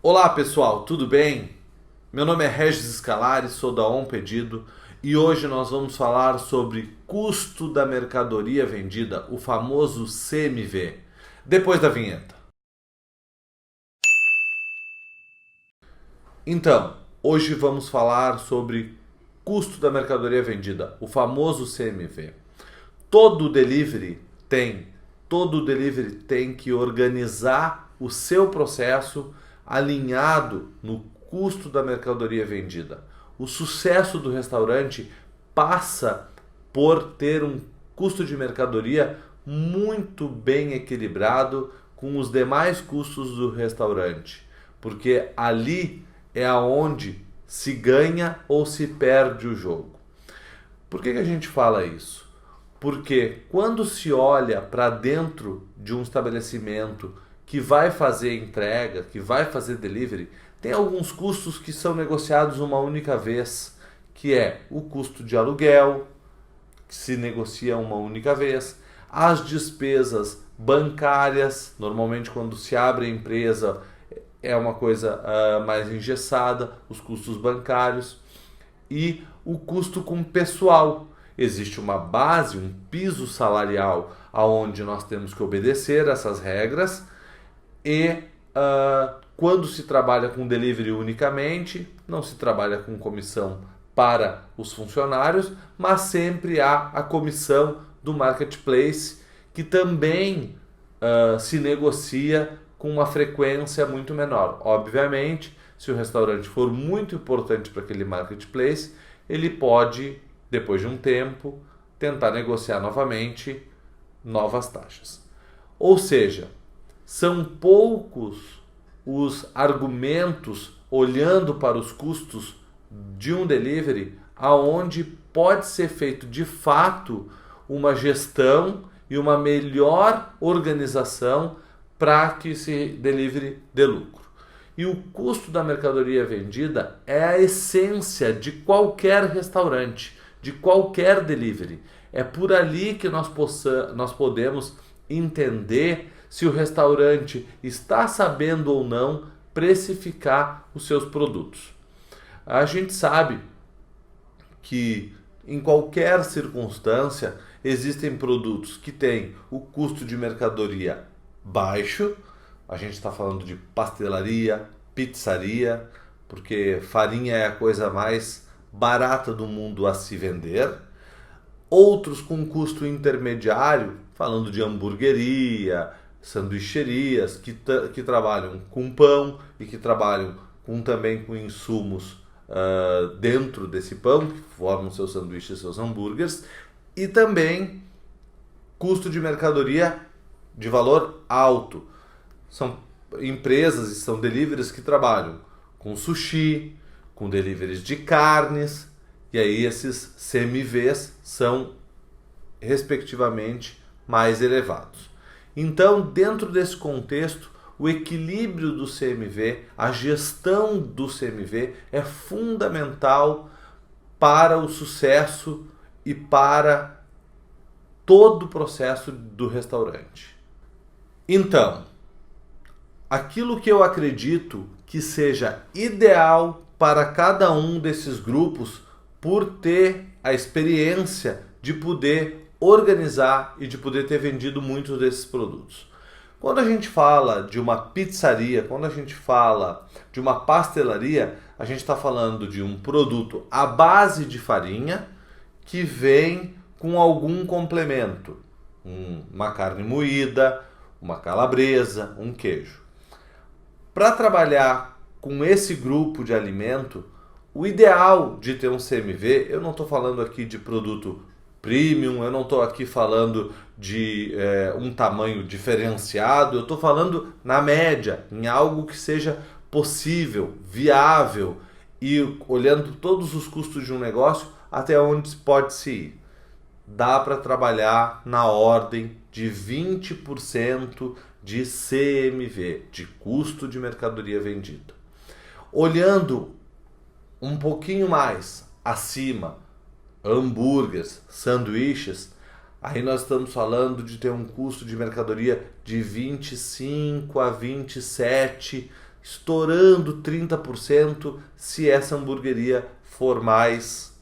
Olá pessoal, tudo bem? Meu nome é Regis Scalari, sou da On Pedido e hoje nós vamos falar sobre custo da mercadoria vendida, o famoso CMV. Depois da vinheta. Então, hoje vamos falar sobre custo da mercadoria vendida, o famoso CMV. Todo delivery tem, todo delivery tem que organizar o seu processo alinhado no custo da mercadoria vendida. O sucesso do restaurante passa por ter um custo de mercadoria muito bem equilibrado com os demais custos do restaurante, porque ali é aonde se ganha ou se perde o jogo. Por que a gente fala isso? Porque quando se olha para dentro de um estabelecimento que vai fazer entrega, que vai fazer delivery, tem alguns custos que são negociados uma única vez, que é o custo de aluguel, que se negocia uma única vez, as despesas bancárias, normalmente quando se abre a empresa é uma coisa mais engessada, os custos bancários e o custo com pessoal. Existe uma base, um piso salarial aonde nós temos que obedecer essas regras e quando se trabalha com delivery unicamente, não se trabalha com comissão para os funcionários, mas sempre há a comissão do marketplace que também se negocia com uma frequência muito menor. Obviamente, se o restaurante for muito importante para aquele marketplace, ele pode, depois de um tempo, tentar negociar novamente novas taxas. Ou seja, são poucos os argumentos olhando para os custos de um delivery aonde pode ser feito de fato uma gestão e uma melhor organização para que esse delivery dê lucro. E o custo da mercadoria vendida é a essência de qualquer restaurante, de qualquer delivery. É por ali que nós podemos entender se o restaurante está sabendo ou não precificar os seus produtos. A gente sabe que em qualquer circunstância existem produtos que têm o custo de mercadoria baixo. A gente está falando de pastelaria, pizzaria, porque farinha é a coisa mais barata do mundo a se vender. Outros com custo intermediário, falando de hamburgueria, sanduicherias, que trabalham com pão e que trabalham também com insumos dentro desse pão, que formam seus sanduíches e seus hambúrgueres, e também custo de mercadoria de valor alto. São empresas e são deliveries que trabalham com sushi, com deliveries de carnes, e aí esses CMVs são respectivamente mais elevados. Então, dentro desse contexto, o equilíbrio do CMV, a gestão do CMV é fundamental para o sucesso e para todo o processo do restaurante. Então, aquilo que eu acredito que seja ideal para cada um desses grupos por ter a experiência de poder organizar e de poder ter vendido muitos desses produtos. Quando a gente fala de uma pizzaria, quando a gente fala de uma pastelaria, a gente está falando de um produto à base de farinha que vem com algum complemento, uma carne moída, uma calabresa, um queijo. Para trabalhar com esse grupo de alimento, o ideal de ter um CMV, eu não estou falando aqui de produto premium, eu não estou aqui falando de um tamanho diferenciado, eu estou falando na média, em algo que seja possível, viável e olhando todos os custos de um negócio até onde pode se ir. Dá para trabalhar na ordem de 20% de CMV, de custo de mercadoria vendida. Olhando um pouquinho mais acima, hambúrgueres, sanduíches, aí nós estamos falando de ter um custo de mercadoria de 25 a 27, estourando 30% se essa hamburgueria for mais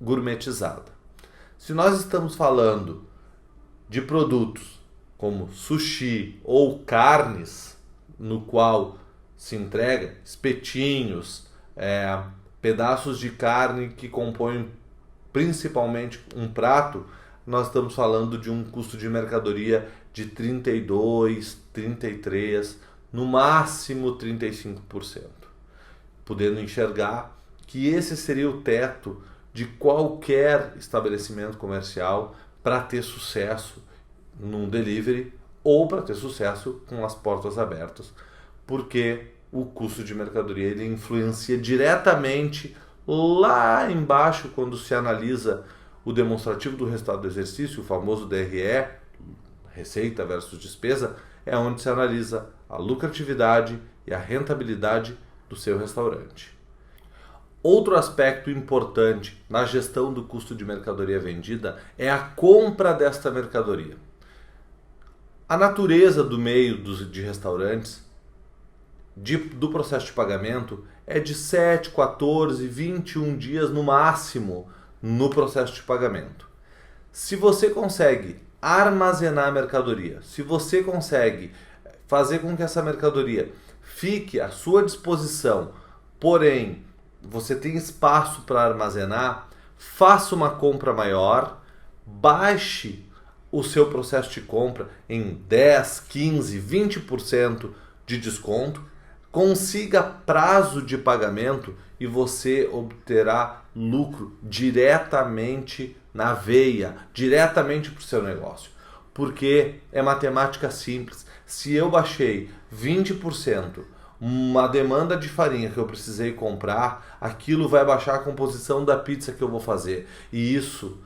gourmetizada. Se nós estamos falando de produtos como sushi ou carnes, no qual se entrega espetinhos, pedaços de carne que compõem principalmente um prato, nós estamos falando de um custo de mercadoria de 32%, 33%, no máximo 35%. Podendo enxergar que esse seria o teto de qualquer estabelecimento comercial para ter sucesso num delivery ou para ter sucesso com as portas abertas, porque o custo de mercadoria ele influencia diretamente lá embaixo quando se analisa o demonstrativo do resultado do exercício, o famoso DRE, receita versus despesa, é onde se analisa a lucratividade e a rentabilidade do seu restaurante. Outro aspecto importante na gestão do custo de mercadoria vendida é a compra desta mercadoria. A natureza do meio de restaurantes, do processo de pagamento, é de 7, 14, 21 dias no máximo no processo de pagamento. Se você consegue armazenar a mercadoria, se você consegue fazer com que essa mercadoria fique à sua disposição, porém você tem espaço para armazenar, faça uma compra maior, baixe o seu processo de compra em 10, 15, 20% de desconto, consiga prazo de pagamento e você obterá lucro diretamente na veia, diretamente para o seu negócio. Porque é matemática simples. Se eu baixei 20% uma demanda de farinha que eu precisei comprar, aquilo vai baixar a composição da pizza que eu vou fazer. E isso,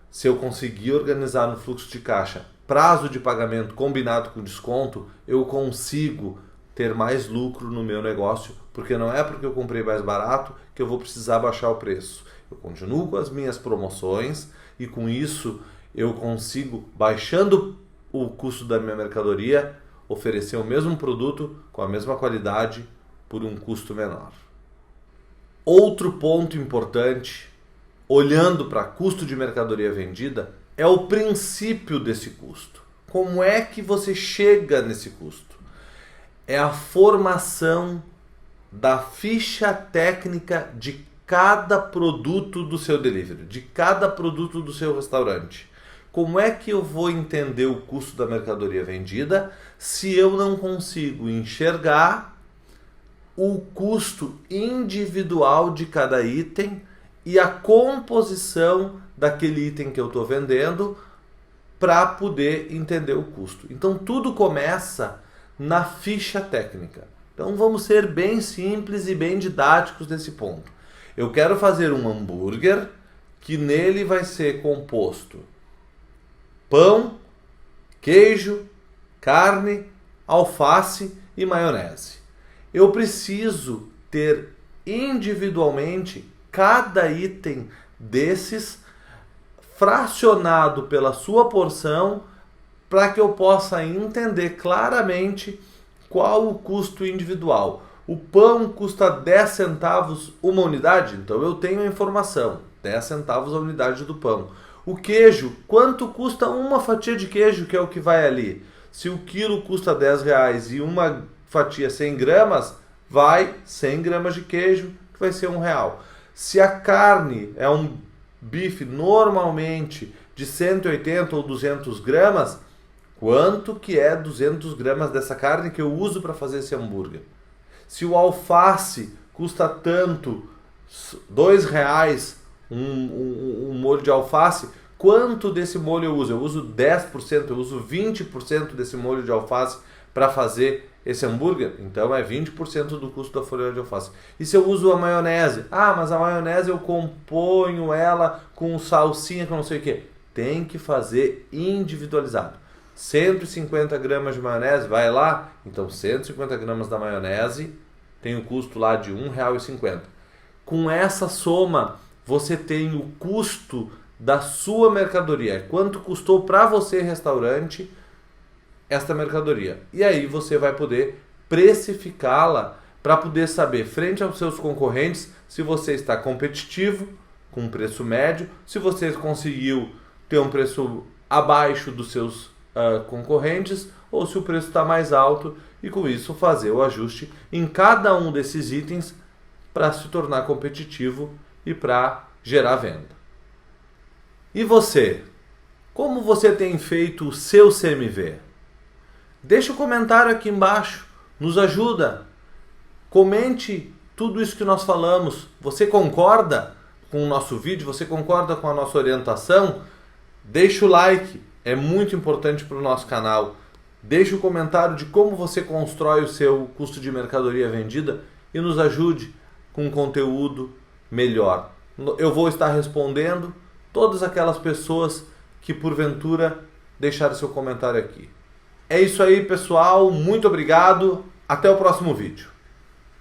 se eu conseguir organizar no fluxo de caixa, prazo de pagamento combinado com desconto, eu consigo ter mais lucro no meu negócio, porque não é porque eu comprei mais barato que eu vou precisar baixar o preço. Eu continuo com as minhas promoções e com isso eu consigo, baixando o custo da minha mercadoria, oferecer o mesmo produto com a mesma qualidade por um custo menor. Outro ponto importante, olhando para custo de mercadoria vendida, é o princípio desse custo. Como é que você chega nesse custo? É a formação da ficha técnica de cada produto do seu delivery, de cada produto do seu restaurante. Como é que eu vou entender o custo da mercadoria vendida se eu não consigo enxergar o custo individual de cada item e a composição daquele item que eu estou vendendo para poder entender o custo? Então tudo começa na ficha técnica. Então vamos ser bem simples e bem didáticos nesse ponto. Eu quero fazer um hambúrguer que nele vai ser composto pão, queijo, carne, alface e maionese. Eu preciso ter individualmente cada item desses fracionado pela sua porção para que eu possa entender claramente qual o custo individual. O pão custa 10 centavos uma unidade, então eu tenho a informação, 10 centavos a unidade do pão. O queijo, quanto custa uma fatia de queijo, que é o que vai ali? Se o quilo custa 10 reais e uma fatia 100 gramas, vai 100 gramas de queijo, que vai ser R$1. Se a carne é um bife normalmente de 180 ou 200 gramas, quanto que é 200 gramas dessa carne que eu uso para fazer esse hambúrguer? Se o alface custa tanto, R$2, um molho de alface, quanto desse molho eu uso? Eu uso 10%, eu uso 20% desse molho de alface para fazer esse hambúrguer? Então é 20% do custo da folha de alface. E se eu uso a maionese? Ah, mas a maionese eu componho ela com salsinha, com não sei o que. Tem que fazer individualizado. 150 gramas de maionese, vai lá? Então 150 gramas da maionese tem o custo lá de R$1,50. Com essa soma, você tem o custo da sua mercadoria. Quanto custou para você, restaurante, esta mercadoria. E aí você vai poder precificá-la para poder saber, frente aos seus concorrentes, se você está competitivo, com um preço médio, se você conseguiu ter um preço abaixo dos seus concorrentes, ou se o preço está mais alto, e com isso fazer o ajuste em cada um desses itens para se tornar competitivo e para gerar venda. E você? Como você tem feito o seu CMV? Deixa um comentário aqui embaixo, nos ajuda. Comente tudo isso que nós falamos. Você concorda com o nosso vídeo? Você concorda com a nossa orientação? Deixa o like, é muito importante para o nosso canal. Deixe um comentário de como você constrói o seu custo de mercadoria vendida e nos ajude com um conteúdo melhor. Eu vou estar respondendo todas aquelas pessoas que porventura deixaram seu comentário aqui. É isso aí, pessoal. Muito obrigado. Até o próximo vídeo.